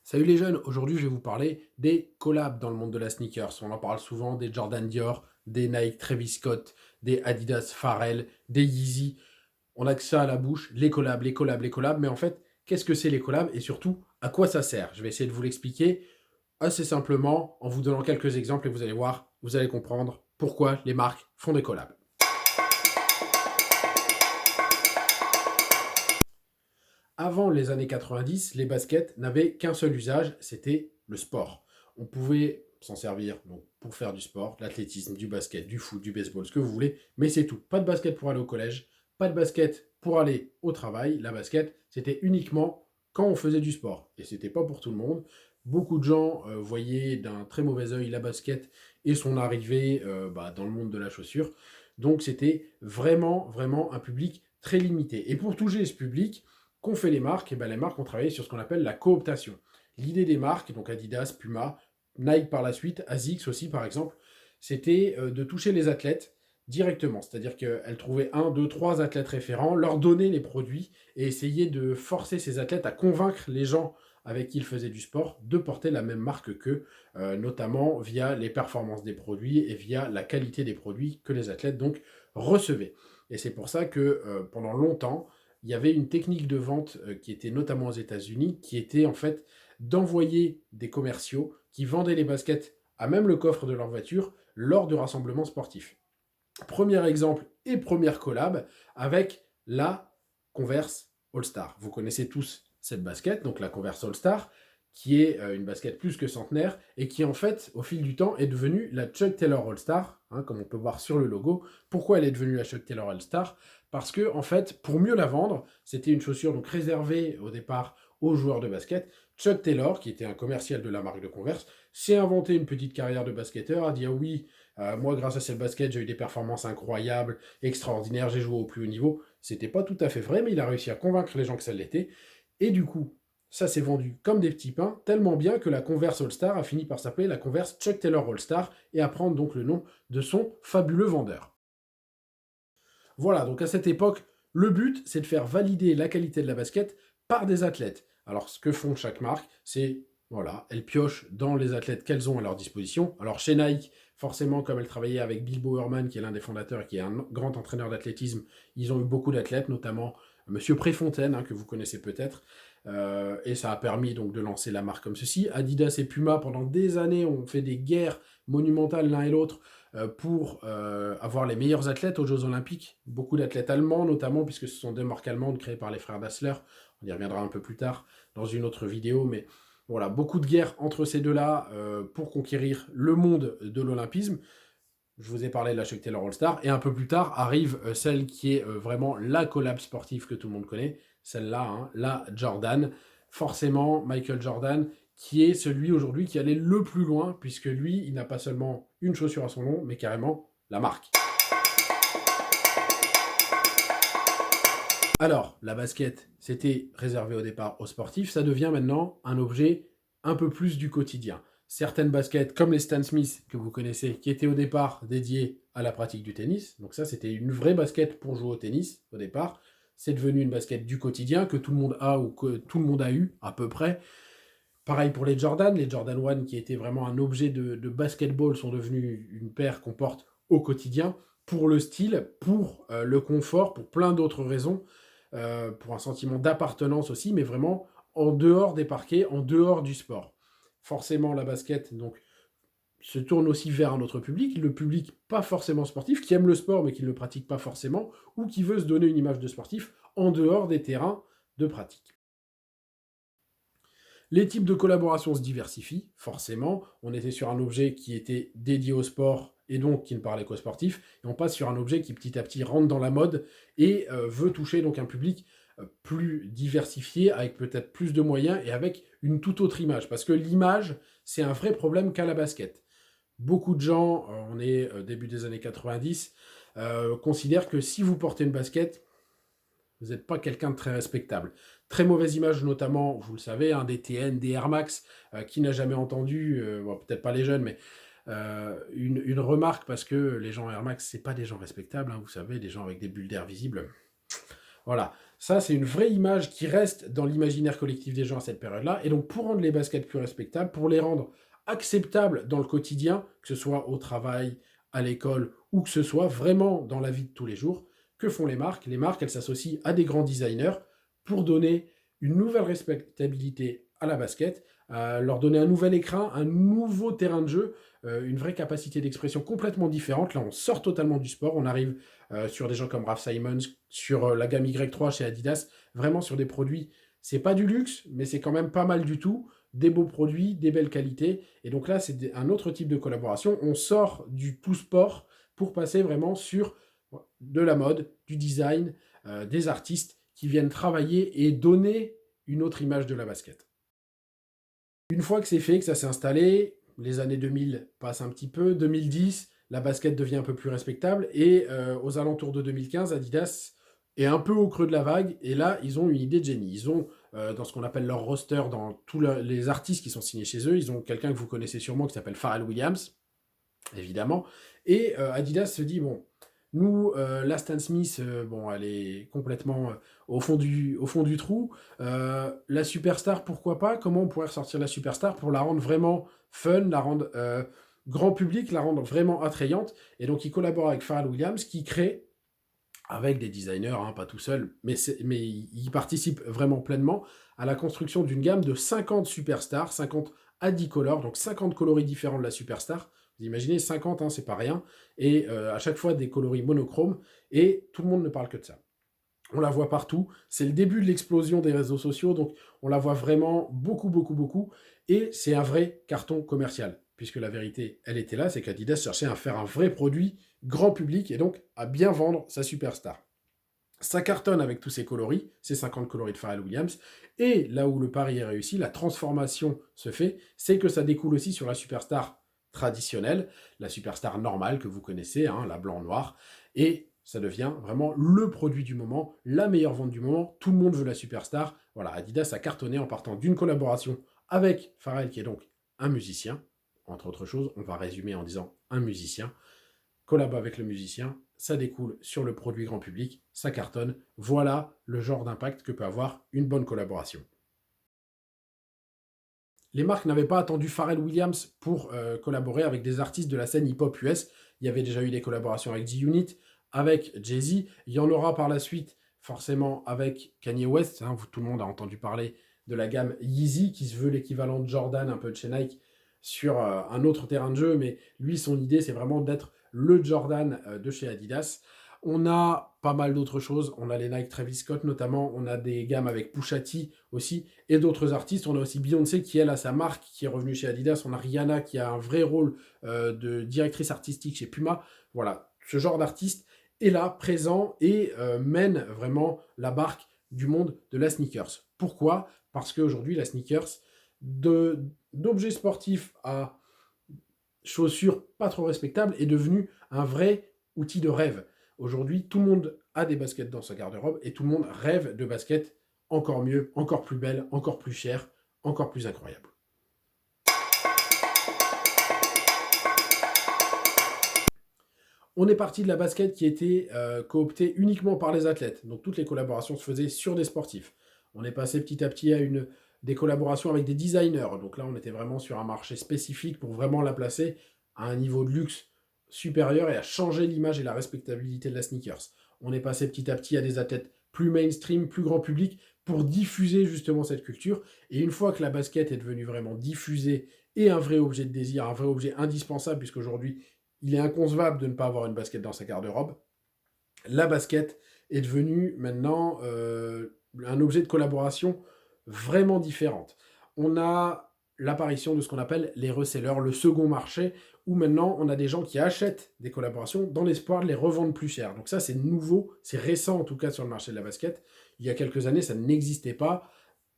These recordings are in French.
Salut les jeunes, aujourd'hui je vais vous parler des collabs dans le monde de la sneakers. On en parle souvent des Jordan Dior, des Nike Travis Scott, des Adidas Pharrell, des Yeezy. On a que ça à la bouche, les collabs, les collabs, les collabs. Mais en fait, qu'est-ce que c'est les collabs et surtout à quoi ça sert? Je vais essayer de vous l'expliquer assez simplement en vous donnant quelques exemples et vous allez voir, vous allez comprendre pourquoi les marques font des collabs. Avant les années 90, les baskets n'avaient qu'un seul usage, c'était le sport. On pouvait s'en servir donc, pour faire du sport, de l'athlétisme, du basket, du foot, du baseball, ce que vous voulez, mais c'est tout. Pas de basket pour aller au collège, pas de basket pour aller au travail. La basket, c'était uniquement quand on faisait du sport. Et c'était pas pour tout le monde. Beaucoup de gens voyaient d'un très mauvais œil la basket et son arrivée dans le monde de la chaussure. Donc c'était vraiment, vraiment un public très limité. Et pour toucher ce public, qu'ont fait les marques? Et ben, les marques ont travaillé sur ce qu'on appelle la cooptation. L'idée des marques, donc Adidas, Puma, Nike par la suite, ASICS aussi par exemple, c'était de toucher les athlètes directement. C'est-à-dire qu'elles trouvaient un, deux, trois athlètes référents, leur donner les produits et essayer de forcer ces athlètes à convaincre les gens avec qui ils faisaient du sport de porter la même marque qu'eux, notamment via les performances des produits et via la qualité des produits que les athlètes donc recevaient. Et c'est pour ça que pendant longtemps, il y avait une technique de vente qui était notamment aux États-Unis, qui était en fait d'envoyer des commerciaux qui vendaient les baskets à même le coffre de leur voiture lors de rassemblements sportifs. Premier exemple et première collab avec la Converse All-Star. Vous connaissez tous cette basket, donc la Converse All-Star, qui est une basket plus que centenaire et qui en fait, au fil du temps, est devenue la Chuck Taylor All-Star, comme on peut voir sur le logo. Pourquoi elle est devenue la Chuck Taylor All-Star? Parce que en fait, pour mieux la vendre, c'était une chaussure donc réservée au départ aux joueurs de basket. Chuck Taylor, qui était un commercial de la marque de Converse, s'est inventé une petite carrière de basketteur, a dit ah oui, moi grâce à cette basket j'ai eu des performances incroyables, extraordinaires, j'ai joué au plus haut niveau. C'était pas tout à fait vrai, mais il a réussi à convaincre les gens que ça l'était. Et du coup, ça s'est vendu comme des petits pains, tellement bien que la Converse All-Star a fini par s'appeler la Converse Chuck Taylor All-Star et à prendre donc le nom de son fabuleux vendeur. Voilà, donc à cette époque, le but, c'est de faire valider la qualité de la basket par des athlètes. Alors, ce que font chaque marque, c'est, voilà, elles piochent dans les athlètes qu'elles ont à leur disposition. Alors, chez Nike, forcément, comme elles travaillaient avec Bill Bowerman, qui est l'un des fondateurs et qui est un grand entraîneur d'athlétisme, ils ont eu beaucoup d'athlètes, notamment Monsieur Préfontaine, que vous connaissez peut-être. Et ça a permis donc de lancer la marque comme ceci. Adidas et Puma, pendant des années, ont fait des guerres monumentales l'un et l'autre pour avoir les meilleurs athlètes aux Jeux Olympiques. Beaucoup d'athlètes allemands, notamment, puisque ce sont deux marques allemandes créées par les frères Dassler. On y reviendra un peu plus tard dans une autre vidéo, mais voilà, beaucoup de guerres entre ces deux-là pour conquérir le monde de l'olympisme. Je vous ai parlé de la Chuck Taylor All-Star, et un peu plus tard arrive celle qui est vraiment la collab sportive que tout le monde connaît, celle-là, la Jordan. Forcément, Michael Jordan, qui est celui aujourd'hui qui allait le plus loin, puisque lui, il n'a pas seulement une chaussure à son nom, mais carrément la marque. Alors, la basket, c'était réservé au départ aux sportifs, ça devient maintenant un objet un peu plus du quotidien. Certaines baskets, comme les Stan Smith que vous connaissez, qui étaient au départ dédiées à la pratique du tennis, donc ça c'était une vraie basket pour jouer au tennis au départ, c'est devenu une basket du quotidien que tout le monde a ou que tout le monde a eu à peu près. Pareil pour les Jordan 1 qui étaient vraiment un objet de basketball sont devenus une paire qu'on porte au quotidien pour le style, pour le confort, pour plein d'autres raisons, pour un sentiment d'appartenance aussi, mais vraiment en dehors des parquets, en dehors du sport. Forcément, la basket donc, se tourne aussi vers un autre public, le public pas forcément sportif, qui aime le sport mais qui ne le pratique pas forcément, ou qui veut se donner une image de sportif en dehors des terrains de pratique. Les types de collaboration se diversifient, forcément. On était sur un objet qui était dédié au sport et donc qui ne parlait qu'aux sportifs, et on passe sur un objet qui petit à petit rentre dans la mode et veut toucher donc un public plus diversifié, avec peut-être plus de moyens et avec une toute autre image. Parce que l'image, c'est un vrai problème qu'a la basket. Beaucoup de gens, on est début des années 90, considèrent que si vous portez une basket, vous n'êtes pas quelqu'un de très respectable. Très mauvaise image, notamment, vous le savez, des TN, des Air Max, qui n'a jamais entendu, bon, peut-être pas les jeunes, mais une remarque, parce que les gens Air Max, c'est pas des gens respectables, vous savez, des gens avec des bulles d'air visibles. Voilà. Ça, c'est une vraie image qui reste dans l'imaginaire collectif des gens à cette période-là. Et donc, pour rendre les baskets plus respectables, pour les rendre acceptables dans le quotidien, que ce soit au travail, à l'école, ou que ce soit vraiment dans la vie de tous les jours, que font les marques? Les marques, elles s'associent à des grands designers pour donner une nouvelle respectabilité à la basket, leur donner un nouvel écrin, un nouveau terrain de jeu, une vraie capacité d'expression complètement différente. Là, on sort totalement du sport, on arrive sur des gens comme Raf Simons, sur la gamme Y3 chez Adidas, vraiment sur des produits, c'est pas du luxe, mais c'est quand même pas mal du tout, des beaux produits, des belles qualités, et donc là, c'est un autre type de collaboration, on sort du tout sport pour passer vraiment sur de la mode, du design, des artistes qui viennent travailler et donner une autre image de la basket. Une fois que c'est fait, que ça s'est installé, les années 2000 passent un petit peu, 2010, la basket devient un peu plus respectable, et aux alentours de 2015, Adidas est un peu au creux de la vague, et là, ils ont une idée de génie. Ils ont, dans ce qu'on appelle leur roster, dans tous les artistes qui sont signés chez eux, ils ont quelqu'un que vous connaissez sûrement qui s'appelle Pharrell Williams, évidemment, et Adidas se dit, bon, nous, la Stan Smith, bon, elle est complètement au fond du trou. La superstar, pourquoi pas? Comment on pourrait ressortir la superstar pour la rendre vraiment fun, la rendre grand public, la rendre vraiment attrayante? Et donc, il collabore avec Pharrell Williams, qui crée, avec des designers, hein, pas tout seul, mais il participe vraiment pleinement à la construction d'une gamme de 50 superstars, 50 Adicolor, donc 50 coloris différents de la superstar. Vous imaginez, 50, hein, c'est pas rien, et à chaque fois des coloris monochromes, et tout le monde ne parle que de ça. On la voit partout, c'est le début de l'explosion des réseaux sociaux, donc on la voit vraiment beaucoup, beaucoup, beaucoup, et c'est un vrai carton commercial, puisque la vérité, elle était là, c'est qu'Adidas cherchait à faire un vrai produit grand public, et donc à bien vendre sa superstar. Ça cartonne avec tous ces coloris, ces 50 coloris de Pharrell Williams, et là où le pari est réussi, la transformation se fait, c'est que ça découle aussi sur la superstar traditionnelle, la superstar normale que vous connaissez, hein, la blanc-noir, et ça devient vraiment le produit du moment, la meilleure vente du moment, tout le monde veut la superstar. Voilà, Adidas a cartonné en partant d'une collaboration avec Pharrell, qui est donc un musicien, entre autres choses, on va résumer en disant un musicien, collab avec le musicien, ça découle sur le produit grand public, ça cartonne. Voilà le genre d'impact que peut avoir une bonne collaboration. Les marques n'avaient pas attendu Pharrell Williams pour collaborer avec des artistes de la scène hip-hop US. Il y avait déjà eu des collaborations avec G-Unit, avec Jay-Z. Il y en aura par la suite, forcément, avec Kanye West. Hein, tout le monde a entendu parler de la gamme Yeezy, qui se veut l'équivalent de Jordan, un peu de chez Nike, sur un autre terrain de jeu. Mais lui, son idée, c'est vraiment d'être le Jordan de chez Adidas. On a pas mal d'autres choses. On a les Nike Travis Scott notamment. On a des gammes avec Pusha T aussi et d'autres artistes. On a aussi Beyoncé qui, elle, a sa marque qui est revenue chez Adidas. On a Rihanna qui a un vrai rôle de directrice artistique chez Puma. Voilà, ce genre d'artiste est là, présent et mène vraiment la barque du monde de la sneakers. Pourquoi? Parce qu'aujourd'hui, la sneakers, d'objets sportifs à chaussures pas trop respectables, est devenue un vrai outil de rêve. Aujourd'hui, tout le monde a des baskets dans sa garde-robe et tout le monde rêve de baskets encore mieux, encore plus belles, encore plus chères, encore plus incroyables. On est parti de la basket qui était cooptée uniquement par les athlètes. Donc toutes les collaborations se faisaient sur des sportifs. On est passé petit à petit à des collaborations avec des designers. Donc là, on était vraiment sur un marché spécifique pour vraiment la placer à un niveau de luxe supérieur et à changer l'image et la respectabilité de la sneakers. On est passé petit à petit à des athlètes plus mainstream, plus grand public, pour diffuser justement cette culture. Et une fois que la basket est devenue vraiment diffusée et un vrai objet de désir, un vrai objet indispensable, puisqu'aujourd'hui, il est inconcevable de ne pas avoir une basket dans sa garde-robe, la basket est devenue maintenant un objet de collaboration vraiment différente. On a l'apparition de ce qu'on appelle les resellers, le second marché, où maintenant on a des gens qui achètent des collaborations dans l'espoir de les revendre plus cher. Donc ça, c'est nouveau, c'est récent en tout cas sur le marché de la basket. Il y a quelques années, ça n'existait pas.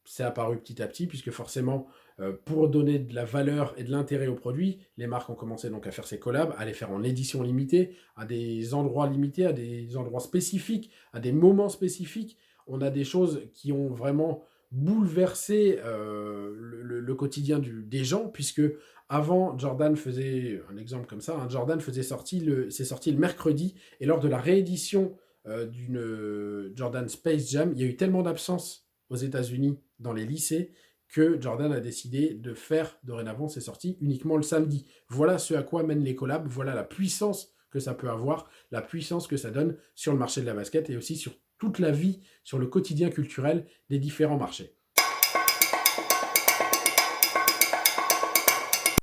C'est apparu petit à petit, puisque forcément, pour donner de la valeur et de l'intérêt au produit, les marques ont commencé donc à faire ces collabs, à les faire en édition limitée, à des endroits limités, à des endroits spécifiques, à des moments spécifiques. On a des choses qui ont vraiment bouleversé le quotidien des gens, puisque avant, Jordan faisait, un exemple comme ça, hein, Jordan faisait c'est sorti le mercredi, et lors de la réédition d'une Jordan Space Jam, il y a eu tellement d'absence aux États-Unis dans les lycées que Jordan a décidé de faire dorénavant ses sorties uniquement le samedi. Voilà ce à quoi mènent les collabs, voilà la puissance que ça peut avoir, la puissance que ça donne sur le marché de la basket et aussi sur toute la vie, sur le quotidien culturel des différents marchés.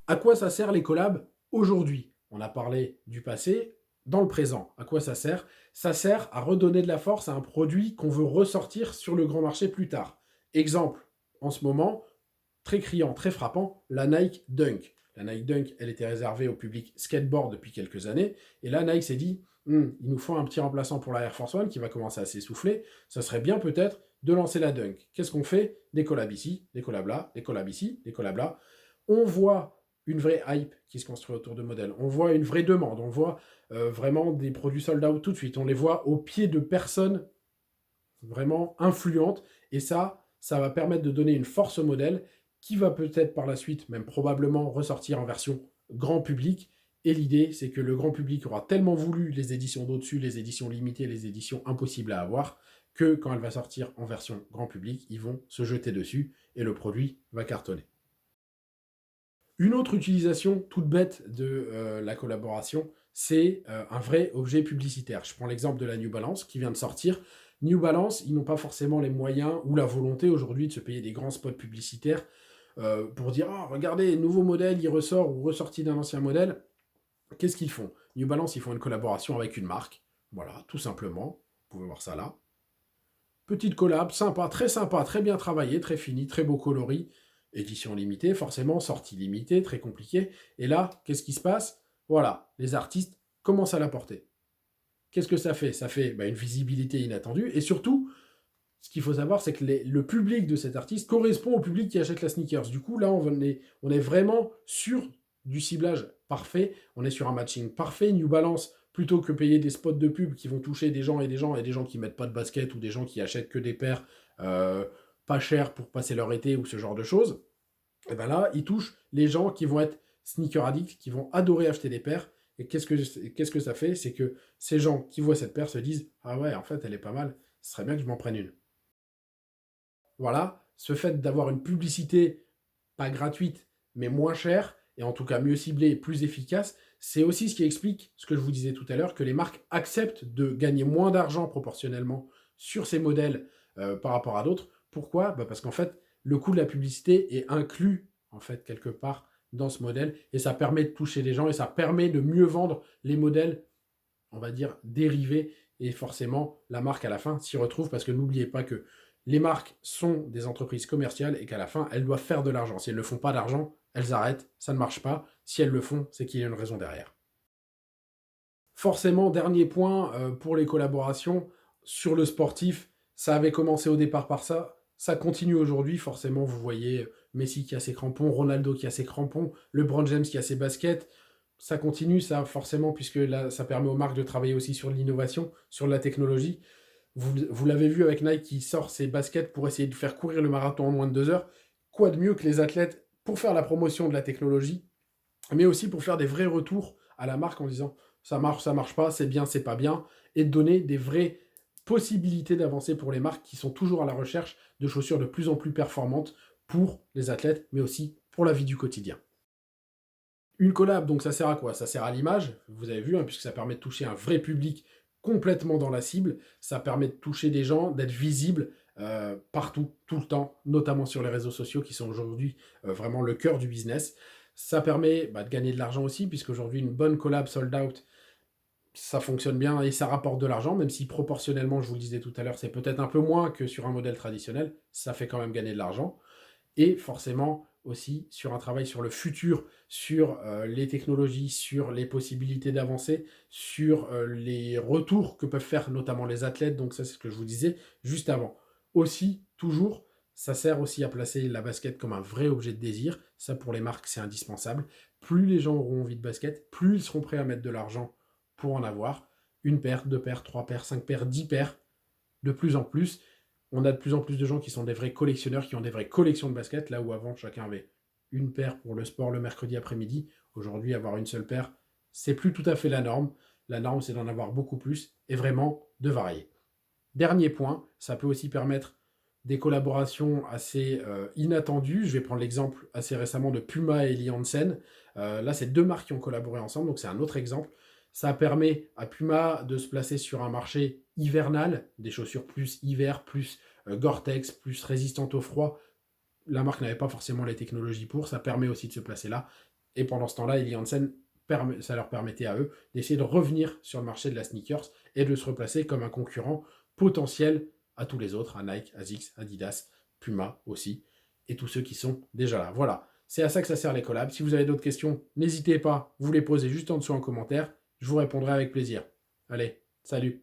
À quoi ça sert les collabs aujourd'hui? On a parlé du passé, dans le présent. À quoi ça sert? Ça sert à redonner de la force à un produit qu'on veut ressortir sur le grand marché plus tard. Exemple, en ce moment, très criant, très frappant, la Nike Dunk. La Nike Dunk, elle était réservée au public skateboard depuis quelques années. Et là, Nike s'est dit, il nous faut un petit remplaçant pour la Air Force One qui va commencer à s'essouffler. Ça serait bien peut-être de lancer la Dunk. Qu'est-ce qu'on fait? Des collabs ici, des collabs là, des collabs ici, des collabs là. On voit une vraie hype qui se construit autour de modèles. On voit une vraie demande. On voit vraiment des produits sold out tout de suite. On les voit au pied de personnes vraiment influentes. Et ça va permettre de donner une force au modèle qui va peut-être par la suite, même probablement, ressortir en version grand public. Et l'idée, c'est que le grand public aura tellement voulu les éditions d'au-dessus, les éditions limitées, les éditions impossibles à avoir, que quand elle va sortir en version grand public, ils vont se jeter dessus et le produit va cartonner. Une autre utilisation toute bête de la collaboration, c'est un vrai objet publicitaire. Je prends l'exemple de la New Balance qui vient de sortir. New Balance, ils n'ont pas forcément les moyens ou la volonté aujourd'hui de se payer des grands spots publicitaires pour dire « Ah, regardez, nouveau modèle, il ressort ou ressorti d'un ancien modèle ». Qu'est-ce qu'ils font? New Balance, ils font une collaboration avec une marque. Voilà, tout simplement. Vous pouvez voir ça là. Petite collab, sympa, très bien travaillé, très fini, très beau coloris. Édition limitée, forcément, sortie limitée, très compliqué. Et là, qu'est-ce qui se passe? Voilà, les artistes commencent à la porter. Qu'est-ce que ça fait? Ça fait une visibilité inattendue. Et surtout, ce qu'il faut savoir, c'est que le public de cet artiste correspond au public qui achète la sneakers. Du coup, là, on est vraiment sur du ciblage parfait. On est sur un matching parfait. New Balance, plutôt que payer des spots de pub qui vont toucher des gens et des gens qui mettent pas de basket ou des gens qui achètent que des paires pas chères pour passer leur été ou ce genre de choses, et bien là, ils touchent les gens qui vont être sneaker addicts, qui vont adorer acheter des paires. Et qu'est-ce que ça fait? C'est que ces gens qui voient cette paire se disent « Ah ouais, en fait, elle est pas mal, ce serait bien que je m'en prenne une. » Voilà, ce fait d'avoir une publicité pas gratuite, mais moins chère, et en tout cas mieux ciblée et plus efficace, c'est aussi ce qui explique ce que je vous disais tout à l'heure, que les marques acceptent de gagner moins d'argent proportionnellement sur ces modèles par rapport à d'autres. Pourquoi? Parce qu'en fait, le coût de la publicité est inclus, en fait, quelque part dans ce modèle, et ça permet de toucher les gens, et ça permet de mieux vendre les modèles, on va dire, dérivés, et forcément, la marque à la fin s'y retrouve, parce que n'oubliez pas que les marques sont des entreprises commerciales et qu'à la fin, elles doivent faire de l'argent. Si elles ne font pas d'argent, elles arrêtent, ça ne marche pas. Si elles le font, c'est qu'il y a une raison derrière. Forcément, dernier point pour les collaborations, sur le sportif, ça avait commencé au départ par ça, ça continue aujourd'hui, forcément, vous voyez Messi qui a ses crampons, Ronaldo qui a ses crampons, LeBron James qui a ses baskets, ça continue, ça forcément, puisque là, ça permet aux marques de travailler aussi sur l'innovation, sur la technologie. Vous l'avez vu avec Nike qui sort ses baskets pour essayer de faire courir le marathon en moins de 2 heures. Quoi de mieux que les athlètes pour faire la promotion de la technologie, mais aussi pour faire des vrais retours à la marque en disant ça marche pas, c'est bien, c'est pas bien, et de donner des vraies possibilités d'avancer pour les marques qui sont toujours à la recherche de chaussures de plus en plus performantes pour les athlètes, mais aussi pour la vie du quotidien. Une collab, donc ça sert à quoi? Ça sert à l'image, vous avez vu, puisque ça permet de toucher un vrai public complètement dans la cible, ça permet de toucher des gens, d'être visible partout, tout le temps, notamment sur les réseaux sociaux qui sont aujourd'hui vraiment le cœur du business. Ça permet de gagner de l'argent aussi, puisqu'aujourd'hui une bonne collab sold out, ça fonctionne bien et ça rapporte de l'argent, même si proportionnellement, je vous le disais tout à l'heure, c'est peut-être un peu moins que sur un modèle traditionnel, ça fait quand même gagner de l'argent. Et forcément aussi sur un travail sur le futur, sur les technologies, sur les possibilités d'avancer, sur les retours que peuvent faire notamment les athlètes, donc ça c'est ce que je vous disais juste avant. Aussi, toujours, ça sert aussi à placer la basket comme un vrai objet de désir, ça pour les marques c'est indispensable. Plus les gens auront envie de basket, plus ils seront prêts à mettre de l'argent pour en avoir. Une paire, 2 paires, 3 paires, 5 paires, 10 paires, de plus en plus. On a de plus en plus de gens qui sont des vrais collectionneurs, qui ont des vraies collections de baskets, là où avant chacun avait une paire pour le sport le mercredi après-midi. Aujourd'hui, avoir une seule paire, c'est plus tout à fait la norme. La norme, c'est d'en avoir beaucoup plus et vraiment de varier. Dernier point, ça peut aussi permettre des collaborations assez inattendues. Je vais prendre l'exemple assez récemment de Puma et Lee Hansen. Là, c'est deux marques qui ont collaboré ensemble, donc c'est un autre exemple. Ça permet à Puma de se placer sur un marché hivernal, des chaussures plus hiver, plus Gore-Tex, plus résistantes au froid. La marque n'avait pas forcément les technologies pour, ça permet aussi de se placer là. Et pendant ce temps-là, Lee Hansen, ça leur permettait à eux d'essayer de revenir sur le marché de la sneakers et de se replacer comme un concurrent potentiel à tous les autres, à Nike, ASICS, Adidas, Puma aussi, et tous ceux qui sont déjà là. Voilà, c'est à ça que ça sert les collabs. Si vous avez d'autres questions, n'hésitez pas, vous les posez juste en dessous en commentaire, je vous répondrai avec plaisir. Allez, salut!